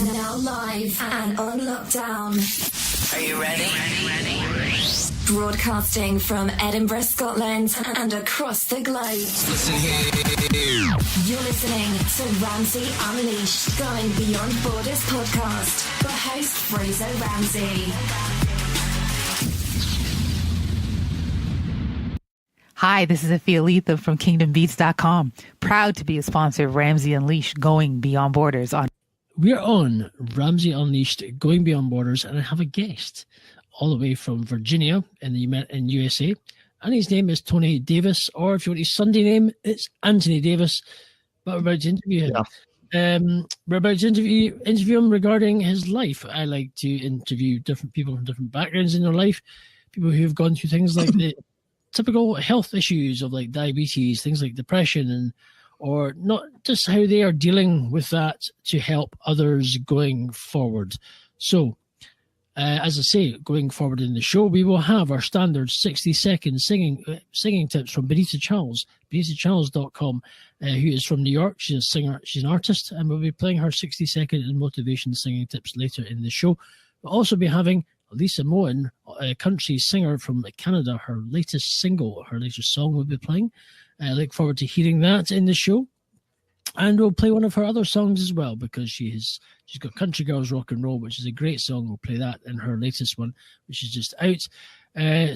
Now live and on lockdown. Are you ready? Broadcasting from Edinburgh, Scotland and across the globe. Listen here. You're listening to Ramsay Unleashed, Going Beyond Borders podcast for host Fraser Ramsay. Hi, this is Afia Letha from KingdomBeats.com. Proud to be a sponsor of Ramsay Unleashed, Going Beyond Borders. We're on Ramsay Unleashed, Going Beyond Borders, and I have a guest all the way from Virginia in USA. And his name is Tony Davis, or if you want his Sunday name, it's Anthony Davis. But we're about to interview him. Yeah. We're about to interview him regarding his life. I like to interview different people from different backgrounds in their life, people who have gone through things like the typical health issues of like diabetes, things like depression, or not just how they are dealing with that to help others going forward. So, as I say, going forward in the show, we will have our standard 60-second singing tips from BENITA Charles, BENITACharles.com, who is from New York. She's a singer, she's an artist, and we'll be playing her 60-second and motivation singing tips later in the show. We'll also be having Lisa Moen, a country singer from Canada, her latest single, her latest song we'll be playing. I look forward to hearing that in the show. And we'll play one of her other songs as well, because she's got Country Girls Rock and Roll, which is a great song. We'll play that in her latest one, which is just out.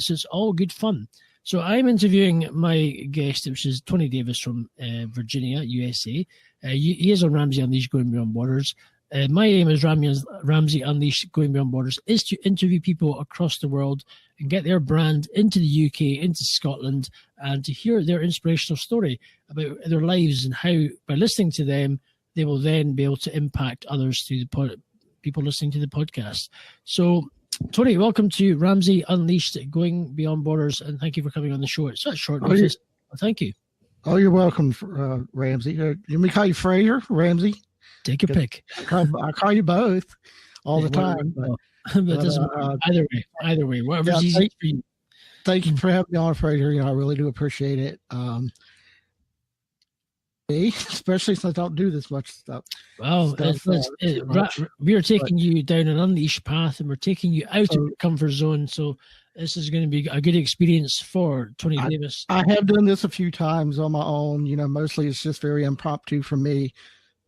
So it's all good fun. So I'm interviewing my guest, which is Tony Davis from Virginia, USA. He is on Ramsay Unleashed, Going Beyond Borders. My aim as Ramsay Unleashed, Going Beyond Borders is to interview people across the world and get their brand into the UK, into Scotland, and to hear their inspirational story about their lives and how, by listening to them, they will then be able to impact others through the people listening to the podcast. So, Tony, welcome to Ramsay Unleashed, Going Beyond Borders, and thank you for coming on the show. It's such short notice. Thank you. Oh, you're welcome, Ramsay. You may call you Fraser, Ramsay. Take your pick. I call you both all the time. Either way, whatever's easy for you. Thank you for having me on, Fraser. I really do appreciate it. Especially since I don't do this much stuff. Well, we are taking you down an unleashed path, and we're taking you out of your comfort zone. So this is going to be a good experience for Tony Davis. I have done this a few times on my own. Mostly it's just very impromptu for me.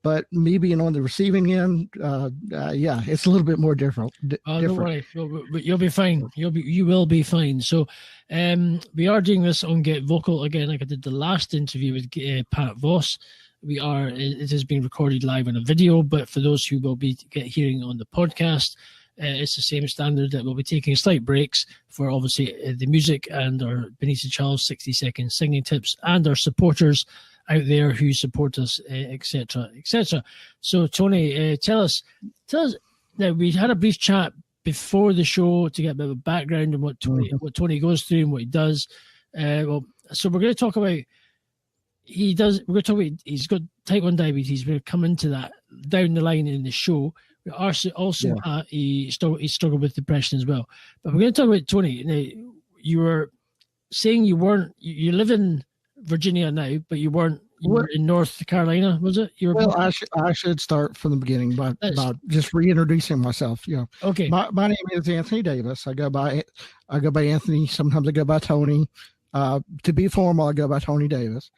But me being on the receiving end, it's a little bit more different. Don't worry, you'll be fine. You will be fine. So, we are doing this on Get Vocal again, like I did the last interview with Pat Voss. It has been recorded live on a video, but for those who will be hearing on the podcast, it's the same standard that we'll be taking slight breaks for obviously the music and our BENITA Charles 60-second singing tips and our supporters out there who support us, etc., etc. So, Tony, tell us. Now, we had a brief chat before the show to get a bit of a background on what Tony goes through and what he does. So we're going to talk about he's got type 1 diabetes. We're going to come into that down the line in the show. We also he struggled with depression as well. But we're going to talk about Tony. Now, you were saying you live in Virginia now, but you were in North Carolina, was it? I should start from the beginning by just reintroducing myself. Okay. My name is Anthony Davis. I go by Anthony. Sometimes I go by Tony. To be formal, I go by Tony Davis.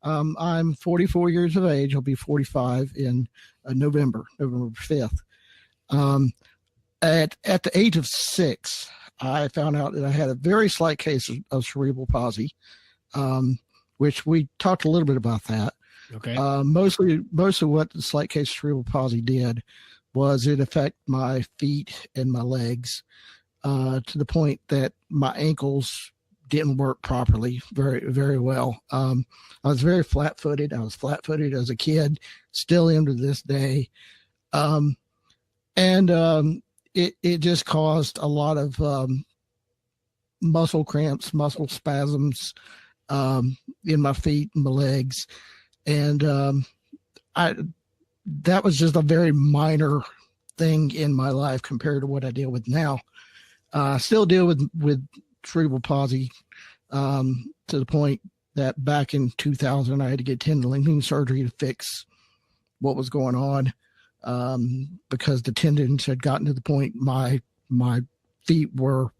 I'm 44 years of age. I'll be 45 in November 5th. At the age of 6, I found out that I had a very slight case of cerebral palsy. Which we talked a little bit about that. Okay. Most of what the slight case of cerebral palsy did was it affected my feet and my legs to the point that my ankles didn't work properly very, very well. I was very flat-footed. I was flat-footed as a kid, still am to this day. It just caused a lot of muscle cramps, muscle spasms, in my feet and my legs. And that was just a very minor thing in my life compared to what I deal with now. I still deal with cerebral palsy to the point that back in 2000, I had to get tendon linking surgery to fix what was going on. because the tendons had gotten to the point my feet were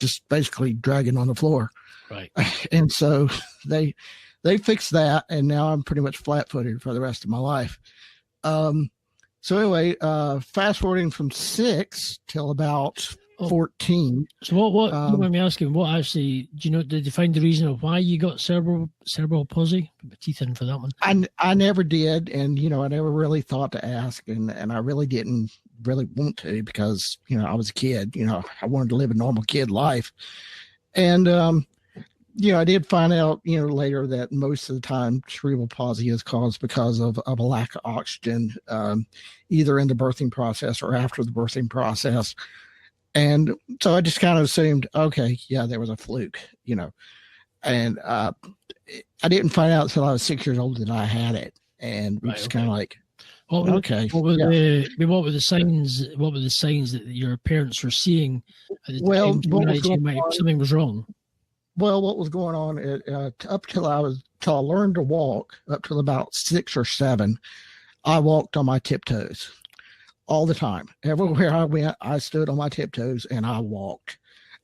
just basically dragging on the floor. Right. And so they fixed that, and now I'm pretty much flat-footed for the rest of my life. So anyway, fast forwarding from 6 till about 14. So what you want me asking, what actually, do you know, did you find the reason of why you got cerebral palsy? Put my teeth in for that one. I never did, and I never really thought to ask, and I really didn't really want to, because I was a kid. I wanted to live a normal kid life, and I did find out later that most of the time cerebral palsy is caused because of a lack of oxygen, either in the birthing process or after the birthing process. And so I just kind of assumed, okay, yeah, there was a fluke, and I didn't find out until I was 6 years old that I had it. And we just kind of like, what were the signs? What were the signs that your parents were seeing at the time? Something was wrong. Well, what was going on up till I learned to walk, up till about 6 or 7, I walked on my tiptoes all the time. Everywhere I went, I stood on my tiptoes and I walked.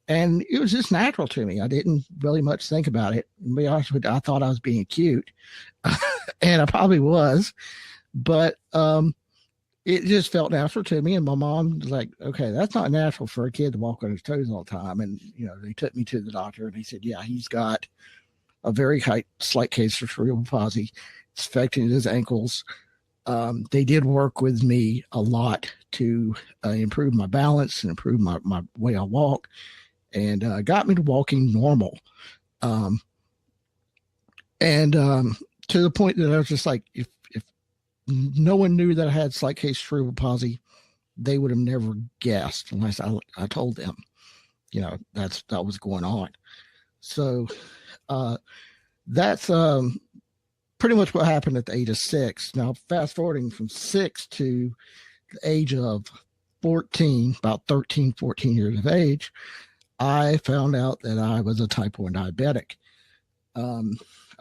And it was just natural to me. I didn't really much think about it. To be honest with you, I thought I was being cute. And I probably was. But it just felt natural to me. And my mom was like, okay, that's not natural for a kid to walk on his toes all the time. And, they took me to the doctor and he said, yeah, he's got a very slight case of cerebral palsy. It's affecting his ankles. They did work with me a lot to improve my balance and improve my way I walk, and got me to walking normal. And to the point that I was just like, if no one knew that I had slight case cerebral palsy, they would have never guessed unless I told them, that was going on. So that's pretty much what happened at the age of 6. Now, fast forwarding from 6 to the age of 14, about 13, 14 years of age, I found out that I was a type 1 diabetic. I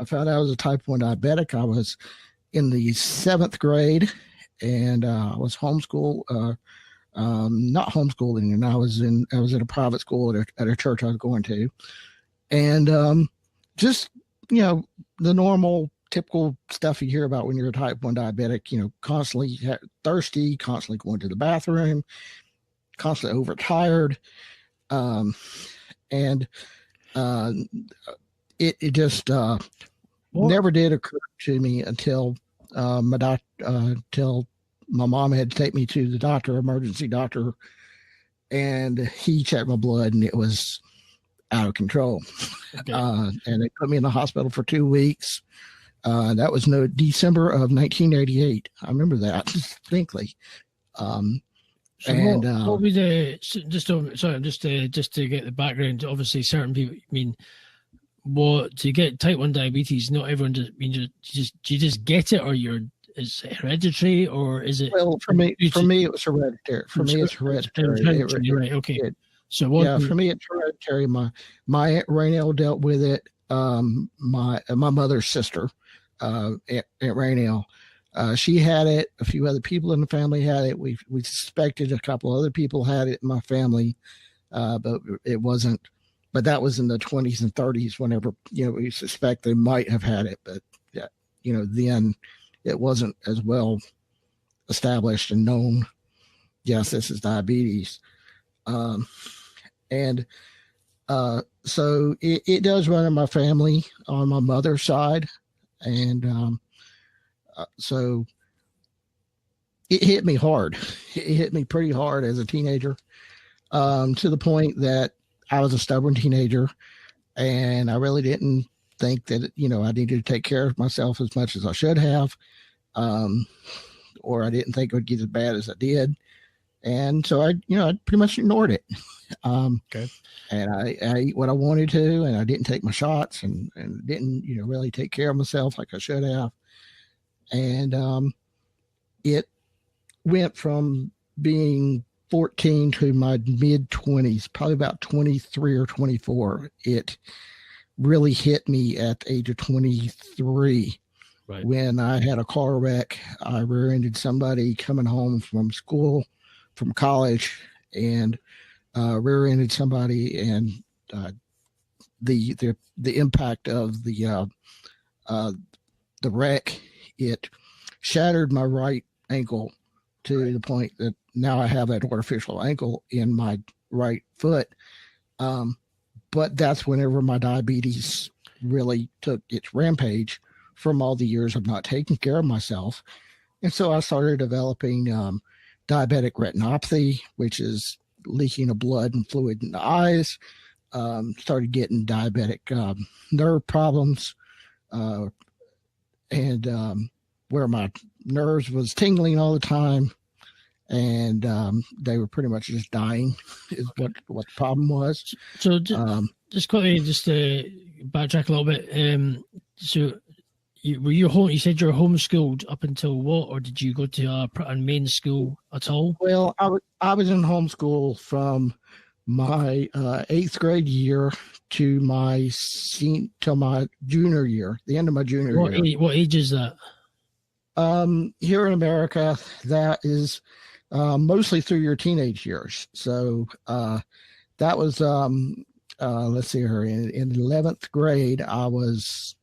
found out I was a type 1 diabetic. I was in the 7th grade, and I was homeschooled, not homeschooling, and I was in a private school at a church I was going to. And just, the normal typical stuff you hear about when you're a type 1 diabetic, constantly thirsty, constantly going to the bathroom, constantly overtired. And it just never did occur to me until till my mom had to take me to the doctor, emergency doctor, and he checked my blood and it was out of control. Okay. And they put me in the hospital for 2 weeks. That was December of 1988. I remember that distinctly. So and what was just to get the background? Obviously, certain people. I mean, to get type 1 diabetes, not everyone just. Do you just get it, or is it hereditary, or is it? Well, for me, it was hereditary. For me, it's hereditary. Right. Okay. So for me, it's hereditary. My Aunt Raynell dealt with it. My mother's sister, Aunt Raynell, she had it. A few other people in the family had it. We suspected a couple other people had it in my family, but it wasn't. But that was in the 20s and 30s. Whenever we suspect they might have had it, but then it wasn't as well established and known. Yes, this is diabetes. So it does run in my family on my mother's side. And so it hit me hard. It hit me pretty hard as a teenager, to the point that I was a stubborn teenager, and I really didn't think that, I needed to take care of myself as much as I should have. Or I didn't think it would get as bad as I did. And so I pretty much ignored it. Okay. And I ate what I wanted to, and I didn't take my shots, and didn't, really take care of myself like I should have. And it went from being 14 to my mid 20s, probably about 23 or 24. It really hit me at the age of 23. Right. When I had a car wreck, I rear-ended somebody coming home from college, and rear-ended somebody, and the impact of the wreck, it shattered my right ankle to the point that now I have an artificial ankle in my right foot. But that's whenever my diabetes really took its rampage from all the years of not taking care of myself. And so I started developing diabetic retinopathy, which is leaking of blood and fluid in the eyes. Started getting diabetic nerve problems, and where my nerves was tingling all the time, and they were pretty much just dying is what the problem was. So just quickly, backtrack a little bit. So you said you were homeschooled up until what, or did you go to a main school at all? Well, I was in homeschool from my 8th grade year to my junior year, the end of my junior year. What age is that? Here in America, that is mostly through your teenage years. So that was, let's see here, in 11th grade, I was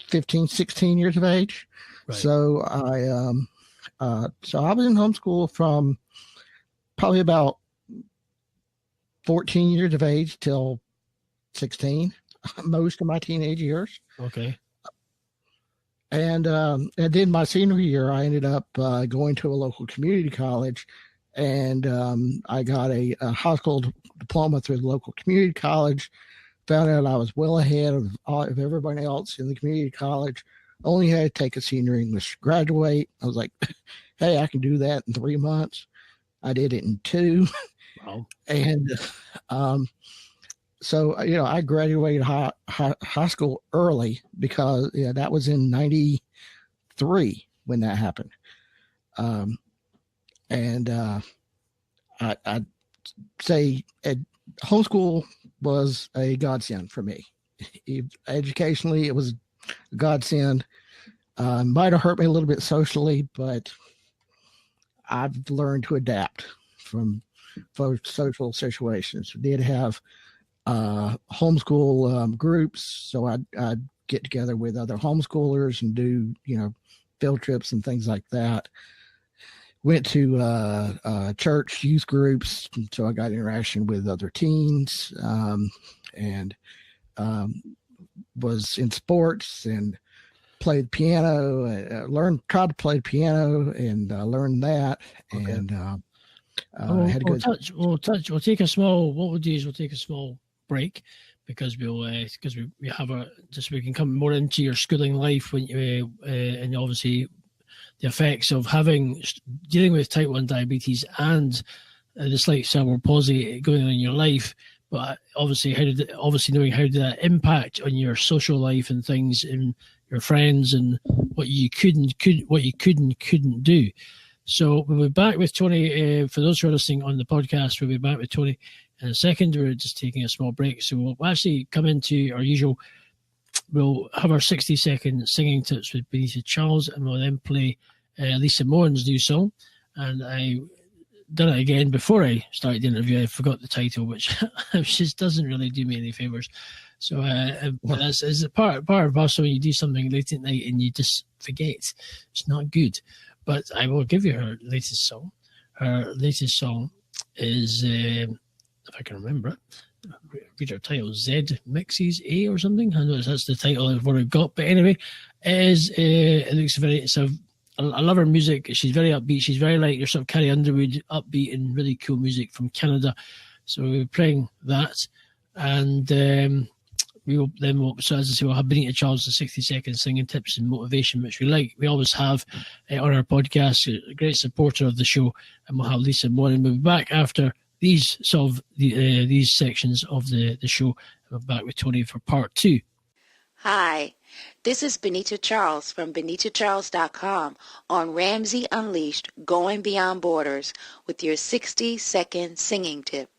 15, 16 years of age. Right. So I was in homeschool from probably about 14 years of age till 16, most of my teenage years. Okay. And then my senior year, I ended up going to a local community college, and I got a high school diploma through the local community college. Found out I was well ahead of everybody else in the community college. Only had to take a senior English to graduate. I was like, hey, I can do that in 3 months. I did it in 2. Wow. And so, I graduated high school early because that was in 93 when that happened. I'd say homeschool was a godsend for me. Educationally, it was a godsend. Might have hurt me a little bit socially, but I've learned to adapt from social situations. We did have homeschool groups, so I'd get together with other homeschoolers and do field trips and things like that. Went to church youth groups, so I got interaction with other teens, and was in sports and played piano. Tried to play piano and learned that. Okay. And had a good. We'll take a small. What we'll do is we'll take a small break because we have we can come more into your schooling life when you and obviously the effects of dealing with type 1 diabetes and the slight cerebral palsy going on in your life. But obviously knowing how did that impact on your social life and things and your friends and what you could and couldn't do. So we'll be back with Tony. For those who are listening on the podcast, we'll be back with Tony in a second. We're just taking a small break. So we'll actually come into our usual. We'll have our 60-second singing tips with BENITA Charles, and we'll then play Lisa Moens' new song. And I done it again before I started the interview. I forgot the title, which just doesn't really do me any favors. So as a part of us, when you do something late at night and you just forget, it's not good. But I will give you her latest song. Her latest song is, if I can remember it, read her title, Z Mixes A or something. I know that's the title of what I've got. But anyway, it looks I love her music. She's very upbeat. She's very like your sort of Carrie Underwood, upbeat and really cool music from Canada. So we're playing that. And we'll as I say, we'll have BENITA Charles' 60-second singing tips and motivation, which we always have on our podcast. A great supporter of the show, and we'll have Lisa Moen. We'll be back after these these sections of the show. We're back with Tony for part 2. Hi, this is BENITA Charles from BENITACharles.com on Ramsay Unleashed, Going Beyond Borders with your 60-second singing tip.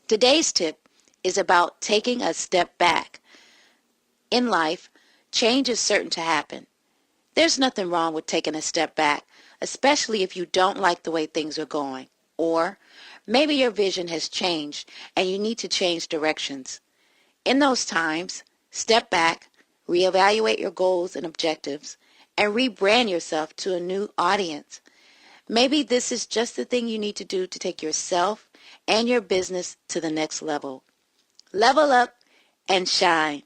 Today's tip is about taking a step back. In life, change is certain to happen. There's nothing wrong with taking a step back, especially if you don't like the way things are going. Or maybe your vision has changed and you need to change directions. In those times, step back, reevaluate your goals and objectives, and rebrand yourself to a new audience. Maybe this is just the thing you need to do to take yourself and your business to the next level. Level up and shine.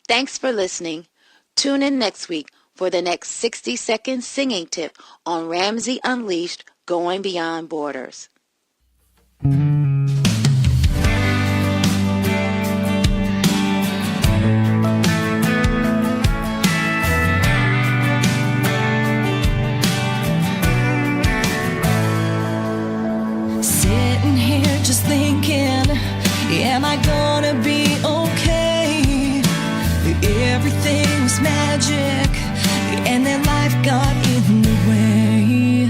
Thanks for listening. Tune in next week for the next 60-second singing tip on Ramsay Unleashed, Going Beyond Borders. Sitting here just thinking, am I gonna be okay? Everything was magic, and then life got in the way.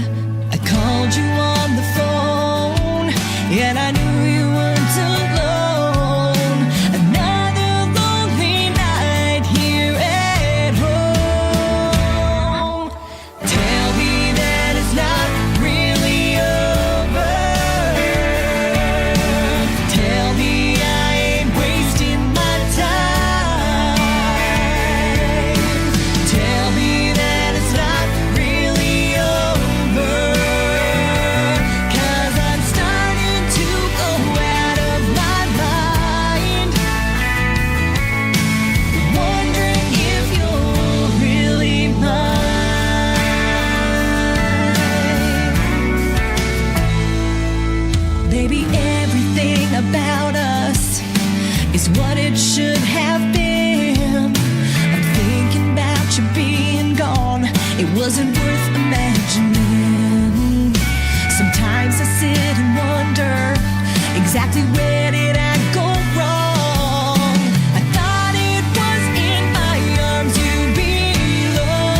I called you on the phone, and I knew you weren't alone. Another lonely night here at home. Tell me that it's not really over. Tell me I ain't wasting my time. Tell me that it's not really over. 'Cause I'm starting to go out of my mind. Wondering if you're really mine. Baby, everything about us is what it should have been. I'm thinking about you being gone. It wasn't worth imagining. Sometimes I sit and wonder exactly where did I go wrong. I thought it was in my arms you belong.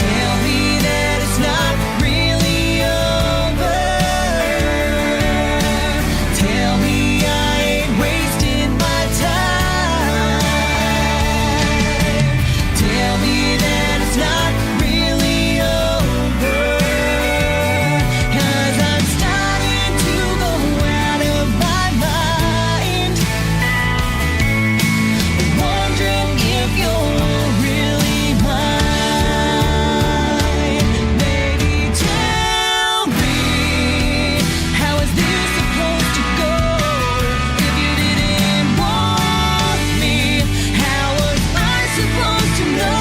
Tell me that it's not really over. Tell me I ain't wasting my time. Tell me that it's not really over. 'Cause I'm starting to go out of my mind. Wondering if you're really mine. Baby, tell me, how is this supposed to go? If you didn't want me, how was I supposed to know?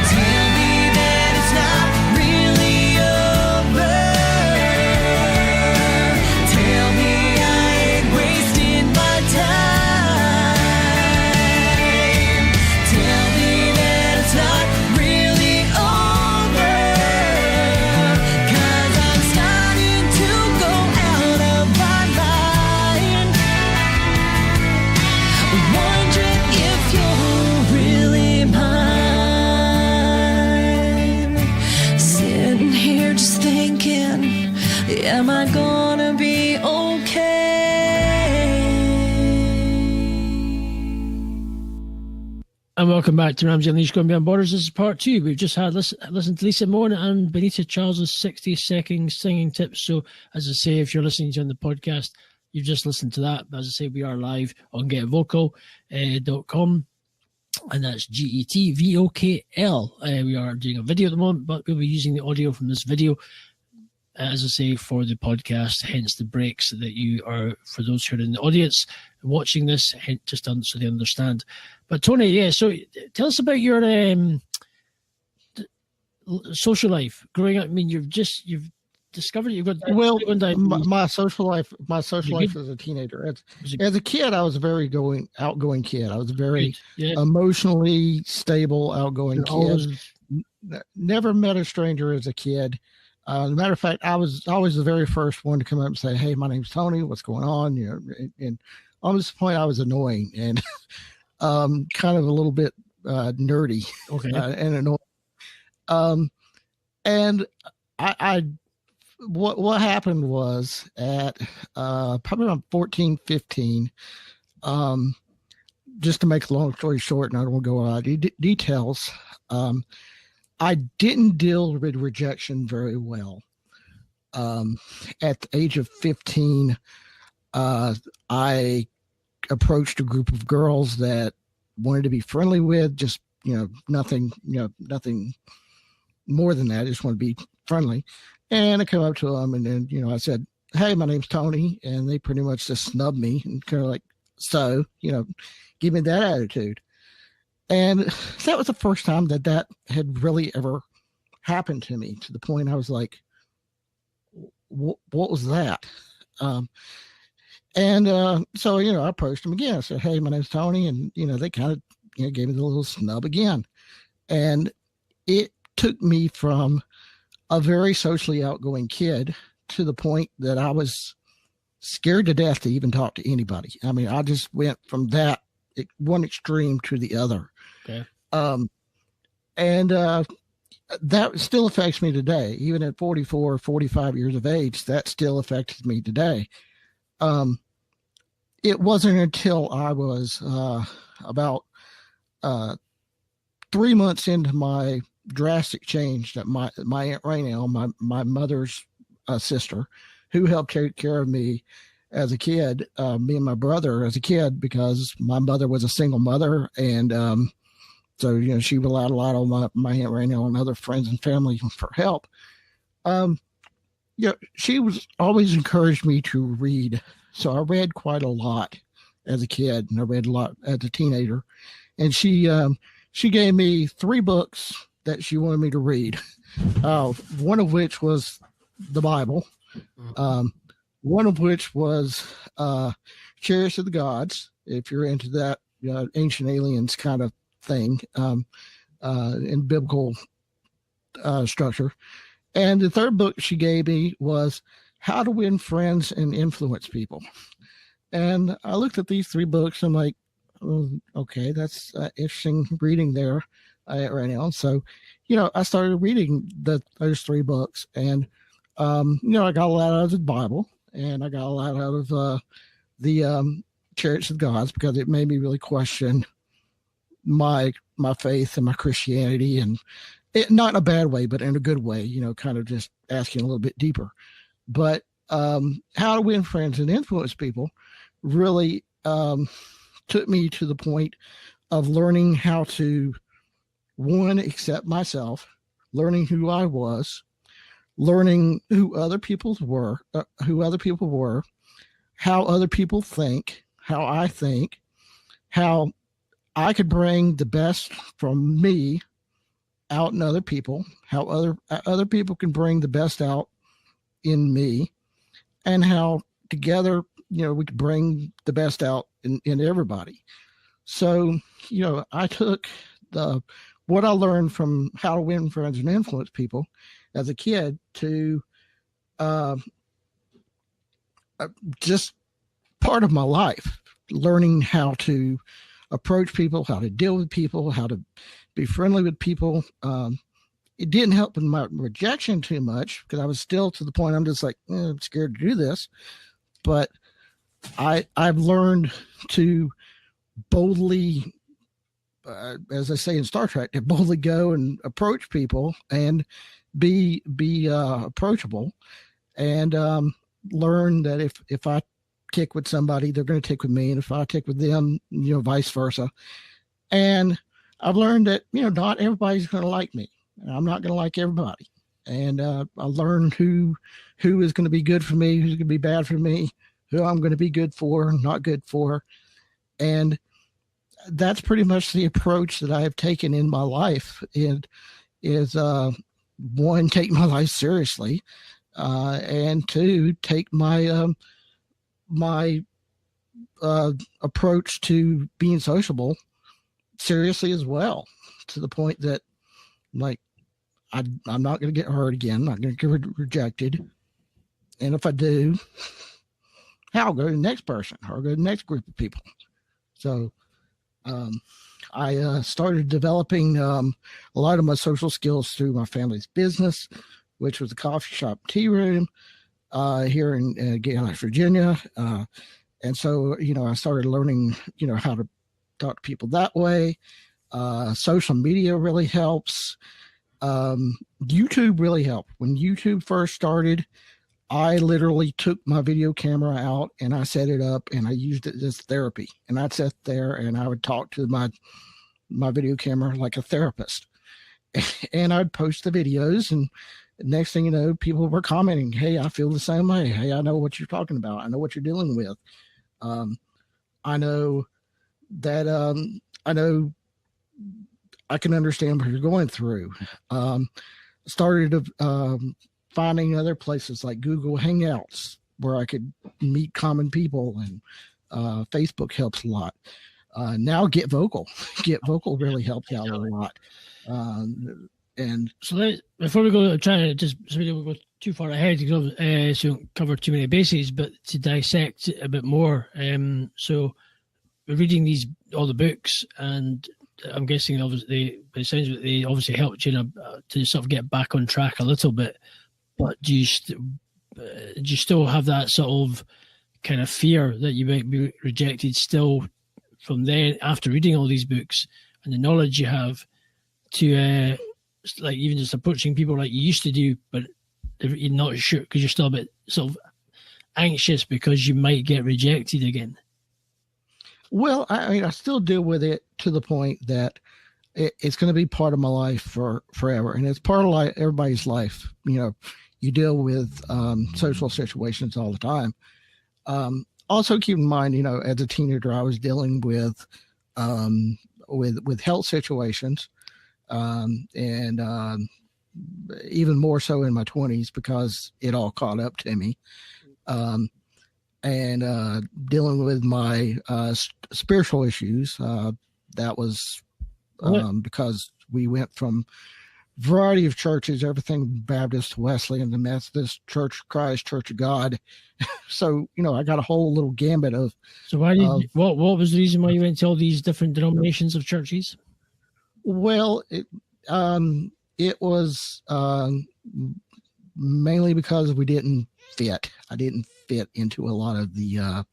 Tell me that it's not really over. Tell me I ain't wasting my time. Tell me that it's not really over. 'Cause I'm starting to go out of my mind. Wondering if you're really mine. Sitting here just thinking, am I gonna be okay? And welcome back to Ramsay Unleashed, Going Beyond Borders. This is part two. We've just had listened to Lisa Moen and Benita Charles' 60-second singing tips. So, as I say, if you're listening to on the podcast, you've just listened to that. But as I say, we are live on getvocal.com. And that's GETVOKL. We are doing a video at the moment, but we'll be using the audio from this video, as I say, for the podcast, hence the breaks that you are, for those who are in the audience watching this, just so they understand. But Tony, yeah, so tell us about your social life growing up. I mean, you've discovered you've got my social life as a teenager. As a kid, I was a very outgoing kid. I was a very emotionally stable, outgoing kid. Never met a stranger as a kid. As a matter of fact, I was always the very first one to come up and say, "Hey, my name's Tony. What's going on?" You know, and almost to the point I was annoying and kind of a little bit nerdy Okay. and annoying. And what happened was at probably around 14, 15, just to make a long story short, and I don't want to go on details, I didn't deal with rejection very well. At the age of 15, I approached a group of girls that wanted to be friendly with, just, nothing more than that. I just want to be friendly. And I come up to them and then, I said, "Hey, my name's Tony." And they pretty much just snubbed me and kind of like, "So, give me that attitude." And that was the first time that had really ever happened to me, to the point I was like, what was that? So, I approached them again. I said, "Hey, my name's Tony." And, they kind of, gave me the little snub again. And it took me from a very socially outgoing kid to the point that I was scared to death to even talk to anybody. I mean, I just went from that one extreme to the other. Okay. That still affects me today. Even at 44, 45 years of age, that still affects me today. It wasn't until I was about 3 months into my drastic change that my Aunt Raynell, my mother's sister, who helped take care of me as a kid, me and my brother as a kid, because my mother was a single mother. And so, she relied a lot on my Aunt Raynell and other friends and family for help. She was always encouraged me to read. So I read quite a lot as a kid, and I read a lot as a teenager. And she gave me 3 books that she wanted me to read. One of which was the Bible. One of which was Chariots of the Gods, if you're into that ancient aliens kind of thing, in biblical structure. And the third book she gave me was How to Win Friends and Influence People. And I looked at these 3 books. I'm like, oh, okay, that's interesting reading there right now. So, I started reading those 3 books, and I got a lot out of the Bible, and I got a lot out of the Chariots of the Gods, because it made me really question my faith and my Christianity, and not in a bad way, but in a good way, kind of just asking a little bit deeper. But How to Win Friends and Influence People really took me to the point of learning how to, one, accept myself, learning who I was, learning who other people were, how other people think, how I think, how I could bring the best from me out in other people, how other people can bring the best out in me, and how together, we could bring the best out in everybody. So, I took what I learned from How to Win Friends and Influence People as a kid to just part of my life, learning how to approach people, how to deal with people, how to be friendly with people. It didn't help with my rejection too much, because I was still to the point I'm just like, I'm scared to do this. But I've learned to boldly, as I say in Star Trek, to boldly go and approach people and be approachable, and learn that if I tick with somebody, they're going to tick with me, and if I tick with them, vice versa. And I've learned that not everybody's going to like me. I'm not going to like everybody, and I learned who is going to be good for me, who's going to be bad for me, who I'm going to be good for, not good for. And that's pretty much the approach that I have taken in my life. It is one, take my life seriously, and 2, take my my approach to being sociable seriously as well, to the point that, like, I'm not going to get hurt again. I'm not going to get rejected. And if I do, I'll go to the next person or go to the next group of people. So I started developing a lot of my social skills through my family's business, which was a coffee shop tea room here in Galen, Virginia. And so, I started learning, how to talk to people that way. Social media really helps. YouTube really helped. When YouTube first started, I literally took my video camera out and I set it up and I used it as therapy. And I'd sit there and I would talk to my video camera like a therapist. And I'd post the videos, and next thing you know, people were commenting, "Hey, I feel the same way. Hey, I know what you're talking about. I know what you're dealing with. I know that I can understand what you're going through." Started finding other places like Google Hangouts where I could meet common people, and Facebook helps a lot. Now Get Vocal. Get Vocal really helped out a lot. And so before we go, trying to just so we don't go too far ahead, so we don't cover too many bases, but to dissect a bit more. So we're reading all the books, and I'm guessing obviously, but it sounds like they obviously helped you to sort of get back on track a little bit. But do you still have that sort of kind of fear that you might be rejected still from then after reading all these books and the knowledge you have to like even just approaching people like you used to do, but you're not sure because you're still a bit sort of anxious because you might get rejected again? Well, I mean, I still deal with it to the point that it's going to be part of my life forever. And it's part of everybody's life. You deal with social situations all the time. Also keep in mind, as a teenager, I was dealing with health situations, and even more so in my 20s because it all caught up to me. And dealing with my spiritual issues, that was because we went from a variety of churches, everything Baptist, Wesleyan, the Methodist, Church of Christ, Church of God. So, I got a whole little gambit of. So what was the reason why you went to all these different denominations of churches? Well, it was mainly because we didn't fit. I didn't fit into a lot of the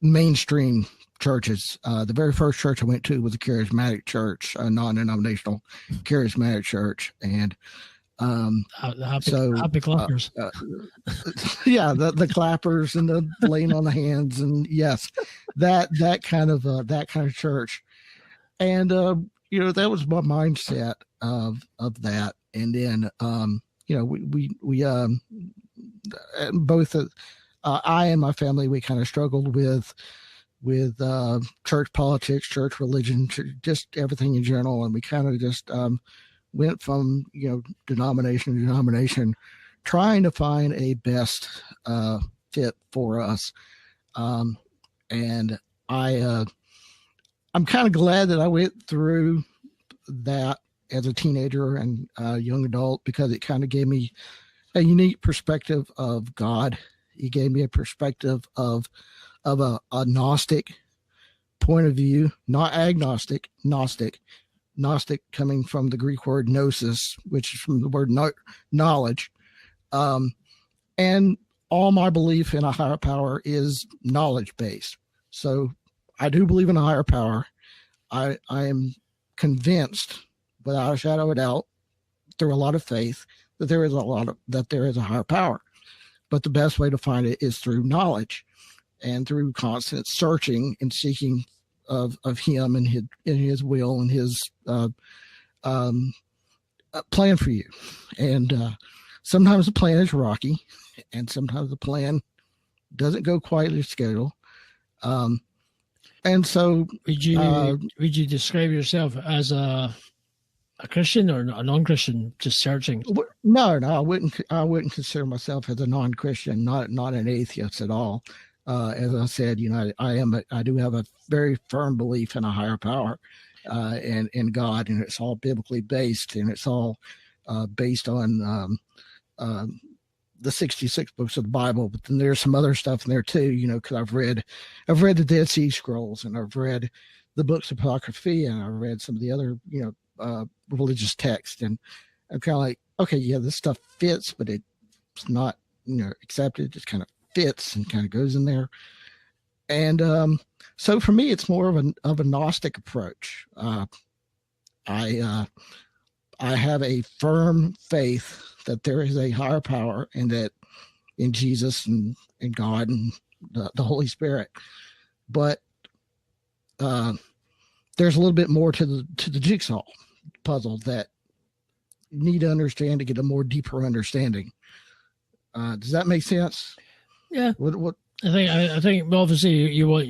mainstream churches. The very first church I went to was a charismatic church, a non-denominational charismatic church, and happy clappers. Yeah, the clappers and the laying on the hands, and yes, that kind of church, and that was my mindset of that, and then we both I and my family, we kind of struggled with church politics, church religion, just everything in general. And we kind of just went from, denomination to denomination, trying to find a best fit for us. And I'm kind of glad that I went through that as a teenager and young adult, because it kind of gave me a unique perspective of God. He gave me a perspective of a Gnostic point of view, not agnostic, Gnostic. Gnostic coming from the Greek word gnosis, which is from the word knowledge. And all my belief in a higher power is knowledge based. So I do believe in a higher power. I am convinced, without a shadow of a doubt, through a lot of faith, that there is a higher power. But the best way to find it is through knowledge and through constant searching and seeking of him and his will and his plan for you. And sometimes the plan is rocky, and sometimes the plan doesn't go quite as scheduled. And so, would you describe yourself as a Christian or a non-Christian, just searching? No, I wouldn't consider myself as a non-Christian, not an atheist at all. As I said, I do have a very firm belief in a higher power, and in God, and it's all biblically based, and it's all based on the 66 books of the Bible, but then there's some other stuff in there too, because I've read the Dead Sea Scrolls, and I've read the books of Apocrypha, and I've read some of the other, religious texts. And I'm kind of like, okay, yeah, this stuff fits, but it's not, accepted. It just kind of fits and kind of goes in there. And so for me, it's more of a Gnostic approach. I have a firm faith that there is a higher power, and that in Jesus and God and the Holy Spirit. But there's a little bit more to the jigsaw puzzle that you need to understand to get a more deeper understanding. Does that make sense? Yeah. What? I think obviously you want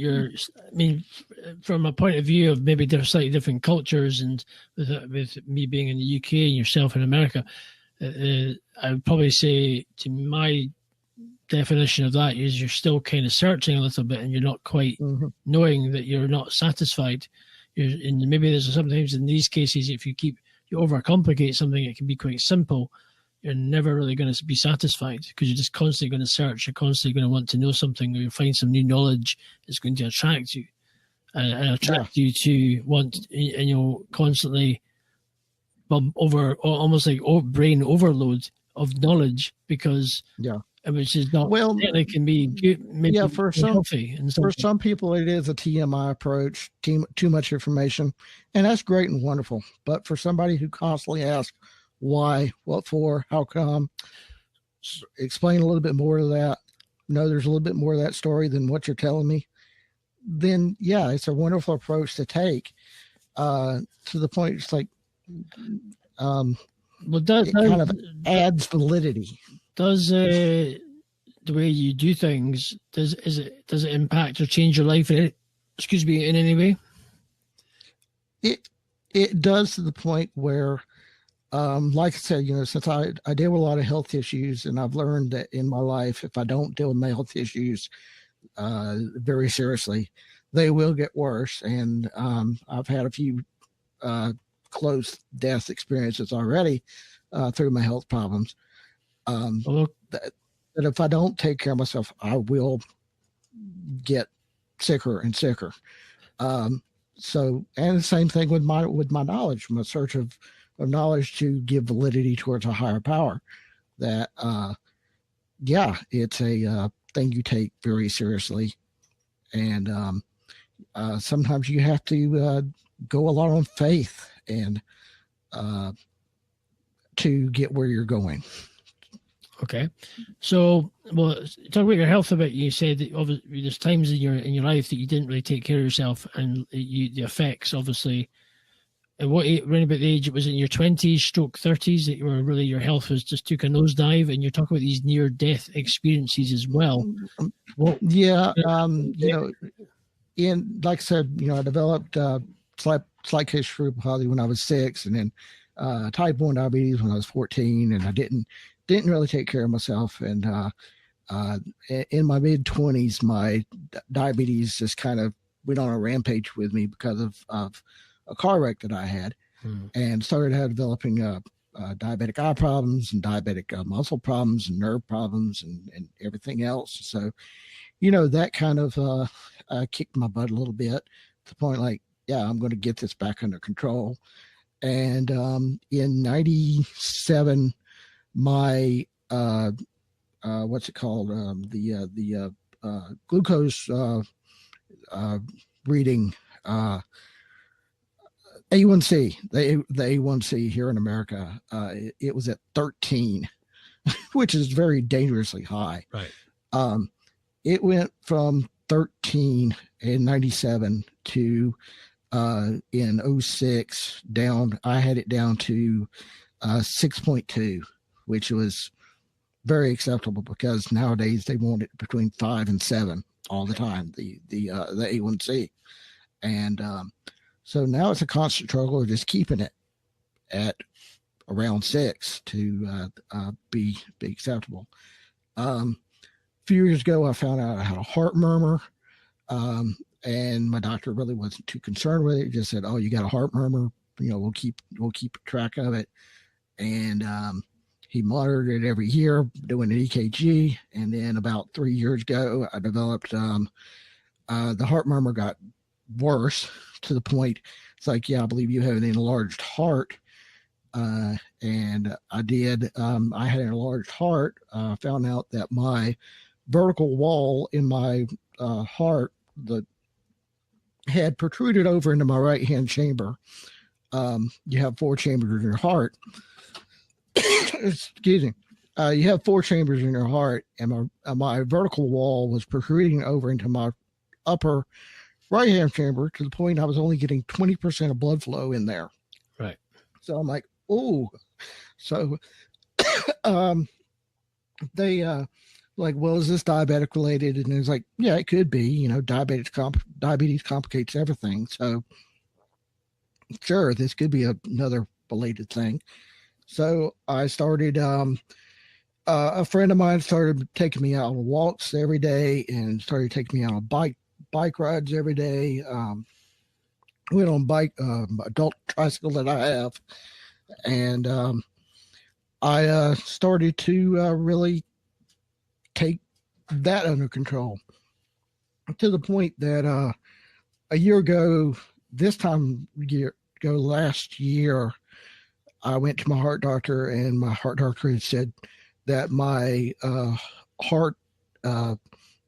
from a point of view of maybe slightly different cultures, and with me being in the UK and yourself in America, I would probably say, to my definition of that, is you're still kind of searching a little bit, and you're not quite knowing that you're not satisfied. And maybe there's sometimes in these cases, if you overcomplicate something, it can be quite simple. You're never really going to be satisfied, because you're just constantly going to search. You're constantly going to want to know something, or you find some new knowledge that's going to attract you, and attract you to want, and constantly over, almost like brain overload of knowledge, because which is not, it can be maybe for healthy. And for some people, it is a TMI approach, too much information, and that's great and wonderful. But for somebody who constantly asks, why, what for, how come, explain a little bit more of that. There's a little bit more of that story than what you're telling me. Then, it's a wonderful approach to take, to the point. It's like, it kind of adds validity. Does the way you do things, does it impact or change your life in any way? It does, to the point where, like I said, since I deal with a lot of health issues, and I've learned that in my life, if I don't deal with my health issues very seriously, they will get worse. And I've had a few close death experiences already through my health problems. That if I don't take care of myself, I will get sicker and sicker. So, and the same thing with my knowledge, my search of knowledge to give validity towards a higher power. That, it's a thing you take very seriously, and sometimes you have to go a lot on faith and to get where you're going. Okay, so talk about your health a bit. You said that obviously there's times in your life that you didn't really take care of yourself, and the effects, obviously. And around about the age, it was in your 20s, stroke 30s, that your health just took a nosedive, and you're talking about these near-death experiences as well. Like I said, I developed slight case cerebral palsy when I was 6, and then type 1 diabetes when I was 14, and I didn't really take care of myself. And in my mid-20s, my diabetes just kind of went on a rampage with me because of a car wreck that I had, and started developing diabetic eye problems and diabetic muscle problems and nerve problems and everything else. So, that kind of kicked my butt a little bit, to the point like, I'm going to get this back under control. And in 97, my what's it called? The glucose reading. A1C, the A1C here in America, it was at 13, which is very dangerously high. Right. It went from 13 in 97 to in 06 down. I had it down to 6.2, which was very acceptable, because nowadays they want it between 5 and 7 all the time, the A1C. And so now it's a constant struggle of just keeping it at around 6 to be acceptable. A few years ago, I found out I had a heart murmur, and my doctor really wasn't too concerned with it. He just said, "Oh, you got a heart murmur. We'll keep track of it." And He monitored it every year, doing an EKG. And then about 3 years ago, I developed the heart murmur got worse to the point it's like, yeah, I believe you have an enlarged heart. And I did. I had an enlarged heart. Found out that my vertical wall in my heart, the had protruded over into my right hand chamber. You have 4 chambers in your heart. Excuse me. You have 4 chambers in your heart, and my vertical wall was protruding over into my upper right hand chamber to the point I was only getting 20% of blood flow in there. Right. So I'm like, oh. So they like, well, is this diabetic related? And it's like, yeah, it could be. You know, diabetes complicates everything. So sure, this could be another related thing. So I started, a friend of mine started taking me out on walks every day and started taking me out on bike rides every day. Went on adult tricycle that I have. And I started to really take that under control to the point that a year ago, last year, I went to my heart doctor, and my heart doctor had said that my heart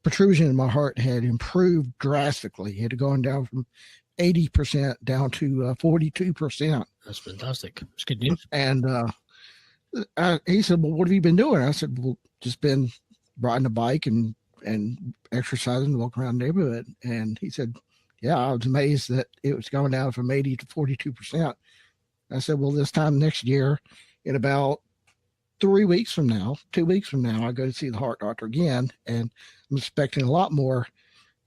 protrusion in my heart had improved drastically. It had gone down from 80% down to 42%. That's fantastic. It's good news. And he said, well, what have you been doing? I said, well, just been riding a bike and exercising, walking around the neighborhood. And he said, yeah, I was amazed that it was going down from 80 to 42%. I said, well, this time next year, in about 2 weeks from now, I go to see the heart doctor again. And I'm expecting a lot more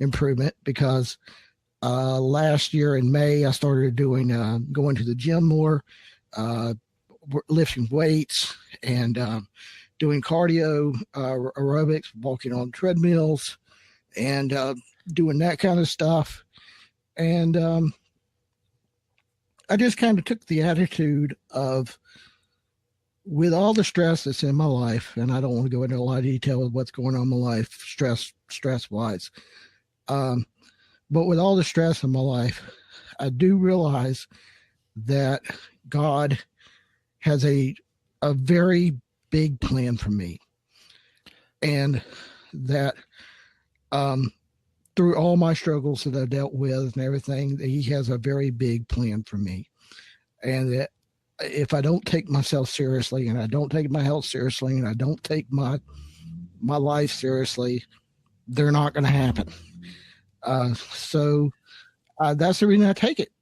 improvement because last year in May, I started doing going to the gym more, lifting weights, and doing cardio, aerobics, walking on treadmills, and doing that kind of stuff. And I just kind of took the attitude of, with all the stress that's in my life, and I don't want to go into a lot of detail with what's going on in my life, stress wise. But with all the stress in my life, I do realize that God has a very big plan for me. And that through all my struggles that I've dealt with and everything, he has a very big plan for me. And that if I don't take myself seriously, and I don't take my health seriously, and I don't take my life seriously, they're not going to happen. So that's the reason I take it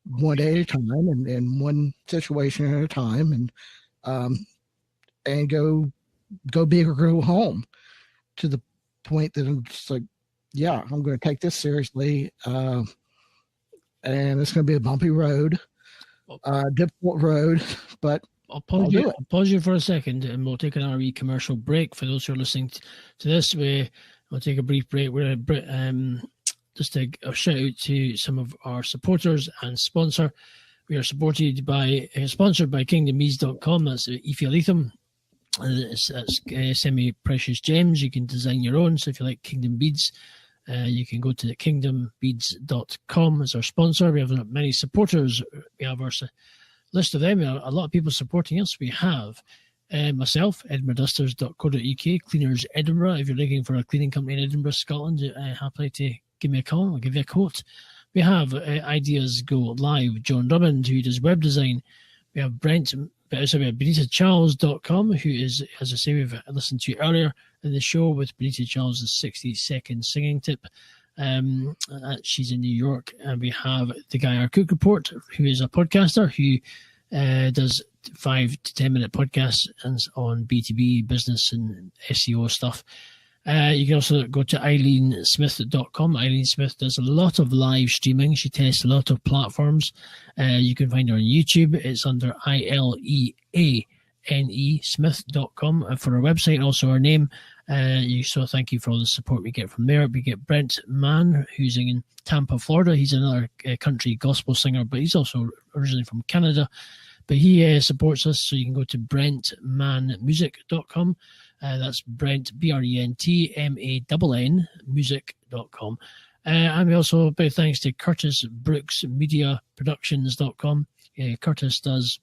one day at a time, and one situation at a time, and go big or go home, to the point that I'm just like, yeah, I'm going to take this seriously. And it's going to be a bumpy road, difficult road, but I'll pause you for a second, and we'll take another wee commercial break. For those who are listening to this, we'll take a brief break. We're just a shout out to some of our supporters and sponsor. We are sponsored by KingdomBeads.com. That's Ephialithium. That's semi-precious gems. You can design your own. So if you like Kingdom Beads, you can go to KingdomBeads.com as our sponsor. We have many supporters. We have our list of them. A lot of people supporting us. We have myself, edinburghdusters.co.uk, Cleaners Edinburgh. If you're looking for a cleaning company in Edinburgh, Scotland, happily to give me a call. I'll give you a quote. We have Ideas Go Live, John Drummond, who does web design. We have BENITACharles.com, who is, as I say, we've listened to earlier in the show with BENITA Charles' 60-second singing tip. She's in New York. And we have the Guy Our Cook Report, who is a podcaster who does 5 to 10 minute podcasts on B2B business and SEO stuff. You can also go to EileenSmith.com. Eileen Smith does a lot of live streaming. She tests a lot of platforms. You can find her on YouTube. It's under ILEANE Smith.com for her website, also her name. So thank you for all the support we get from there. We get Brent Mann, who's in Tampa, Florida. He's another country gospel singer, but he's also originally from Canada. But he supports us, so you can go to brentmanmusic.com. That's Brent, BRENTMANN, music.com. And we also, big thanks to Curtis Brooks, mediaproductions.com. Curtis does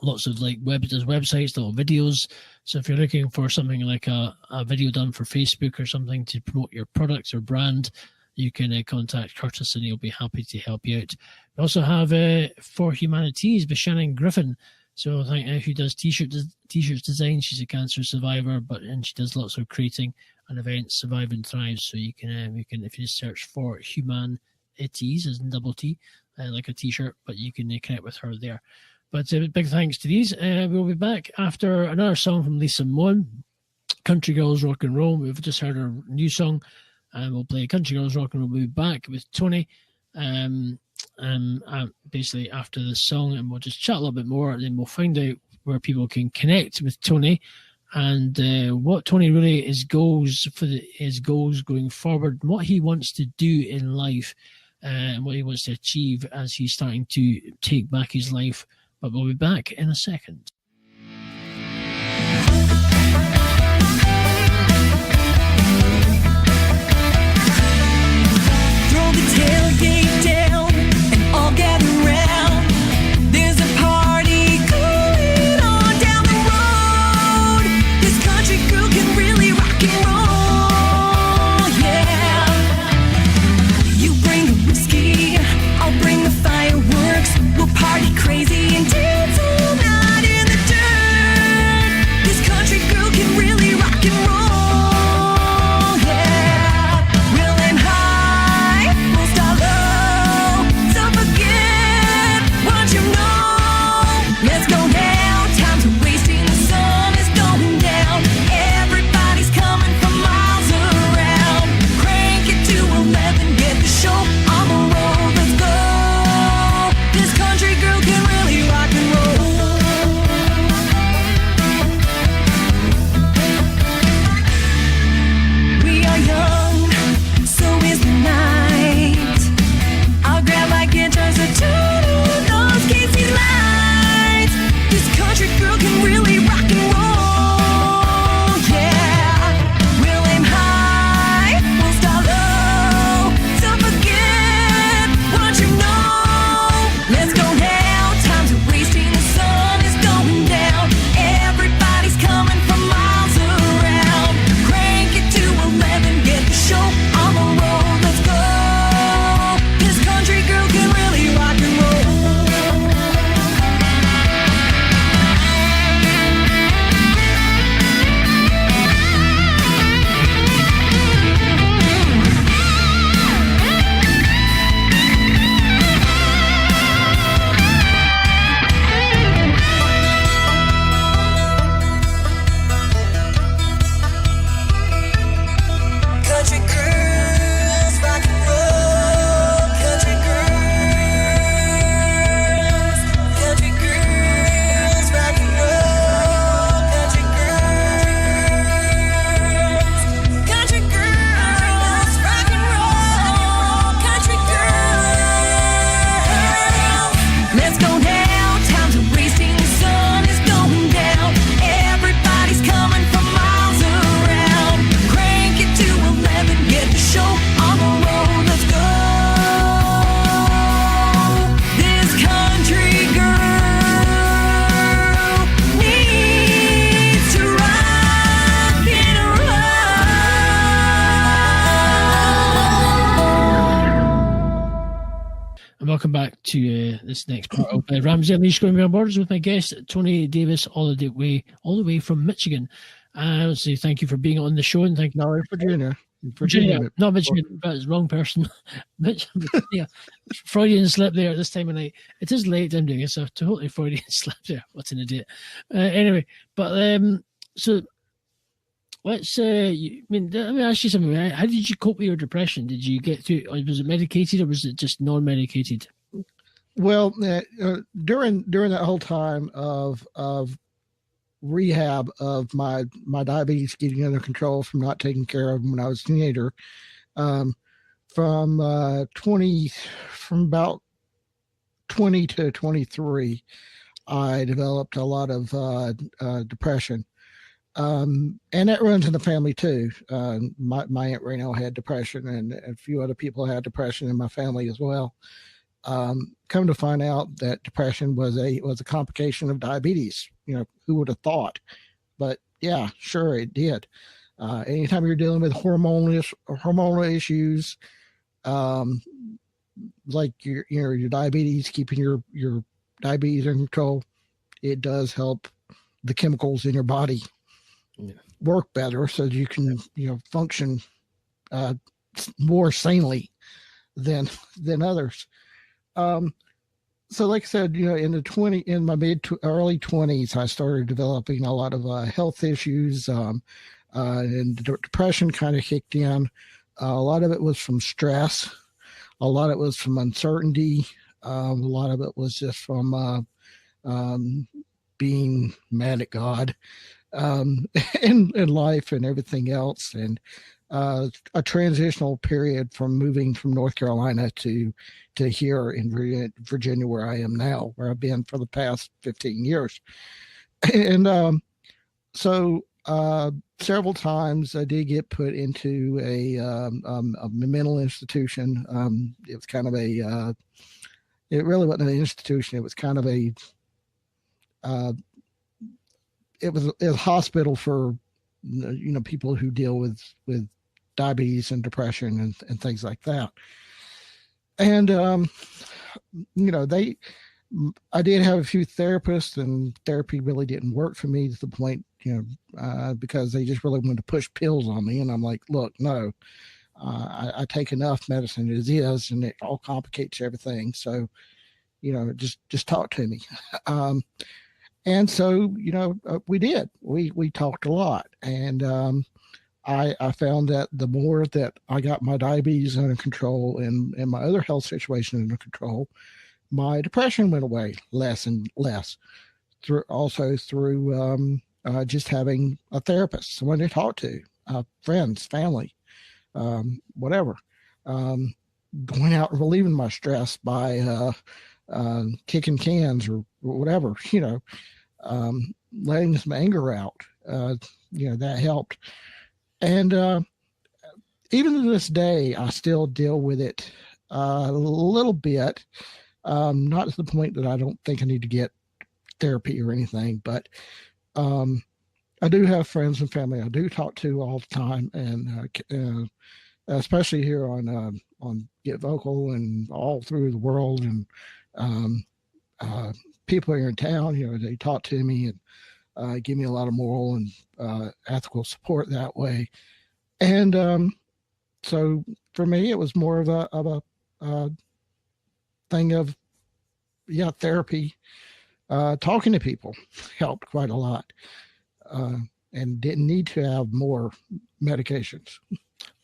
lots of does websites, little videos. So if you're looking for something like a video done for Facebook or something to promote your product or brand, you can contact Curtis and he'll be happy to help you out. We also have For Humanities by Shannon Griffin. So who does t-shirts design. She's a cancer survivor, and she does lots of creating and events, Survive and Thrive. So you can if you just search for Humanities as in double T, like a t-shirt, but you can connect with her there. But big thanks to these. We'll be back after another song from Lisa Moen, Country Girls Rock and Roll. We've just heard her new song, and we'll play Country Girls Rock and Roll. We'll be back with Tony. Basically after the song, and we'll just chat a little bit more, and then we'll find out where people can connect with Tony and what Tony really his goals going forward, and what he wants to do in life, and what he wants to achieve as he's starting to take back his life. But we'll be back in a second. Throw the tailgate down and all gather round. There's a party going on down the road. This country girl can really rock and roll, yeah. You bring the whiskey, I'll bring the fireworks. We'll party crazy and dance all night in the dirt. This country girl can really rock and roll, yeah. We'll aim high, we'll start low, so forget what you know. Let's go now, time's wasting, the sun is going down. Everybody's coming from miles around. Crank it to 11, get the show on the road. Let's go. This country girl can really rock and roll. We are young, so is the night. I'll grab my guitar, so turn on those Casey lights. This country girl can really rock and roll, yeah. We'll aim high, we'll start low, so forget what you know. Let's go now, time's wasting, the sun is going down. Everybody's coming from miles around. Crank it to 11, get the show on the road. Let's go. This country girl can really rock and roll. Country girls rock and roll. Country girls. Country girls rock and roll. Country girls. Country girls rock and roll. Country girls. Let's go now, time's wasting, the sun is going down. Everybody's coming from miles around. Crank it to 11, get the show on the road. Let's go. This country girl needs to rock and roll. And welcome back to this next part of Ramsay Unleashed Going Beyond Borders with my guest Tony Davis, all the way from Michigan. I would say thank you for being on the show, and thank you No, Virginia. Virginia, not Michigan, but it's the wrong person. Yeah, Freudian slip there at this time of night. It is late, I'm doing it, so totally Freudian slip there. What an idiot. Anyway, but so let's. Let me ask you something. How did you cope with your depression? Did you get through? Was it medicated or was it just non-medicated? Well, during that whole time of rehab of my diabetes getting under control from not taking care of when I was a teenager, from about 20 to 23, I developed a lot of depression. And that runs in the family too. My Aunt Reno had depression, and a few other people had depression in my family as well. Come to find out that depression was a complication of diabetes. Who would have thought? But yeah, sure, it did. Anytime you're dealing with hormonal issues, like your diabetes, keeping your diabetes in control, it does help the chemicals in your body work better, so that you can function more sanely than others. So like I said, in my early 20s, I started developing a lot of health issues, and depression kind of kicked in. A lot of it was from stress. A lot of it was from uncertainty. A lot of it was just from being mad at God, in life and everything else. And a transitional period from moving from North Carolina to here in Virginia, where I am now, where I've been for the past 15 years. And so several times I did get put into a mental institution. It was kind of it really wasn't an institution. It was kind of it was a hospital for people who deal with diabetes and depression and things like that. And I did have a few therapists, and therapy really didn't work for me to the point, because they just really wanted to push pills on me. And I'm like, look, no, I take enough medicine as is, and it all complicates everything. So, just talk to me. And so, we did. We talked a lot, and I found that the more that I got my diabetes under control and my other health situation under control, my depression went away less and less. Through just having a therapist, someone to talk to, friends, family, whatever. Going out and relieving my stress by kicking cans or whatever, letting some anger out. That helped. And even to this day, I still deal with it a little bit. Not to the point that I don't think I need to get therapy or anything, but I do have friends and family I do talk to all the time, and especially here on Get Vocal and all through the world, and people here in town, they talk to me and give me a lot of moral and ethical support that way. And so for me, it was more of a thing of therapy. Talking to people helped quite a lot, and didn't need to have more medications.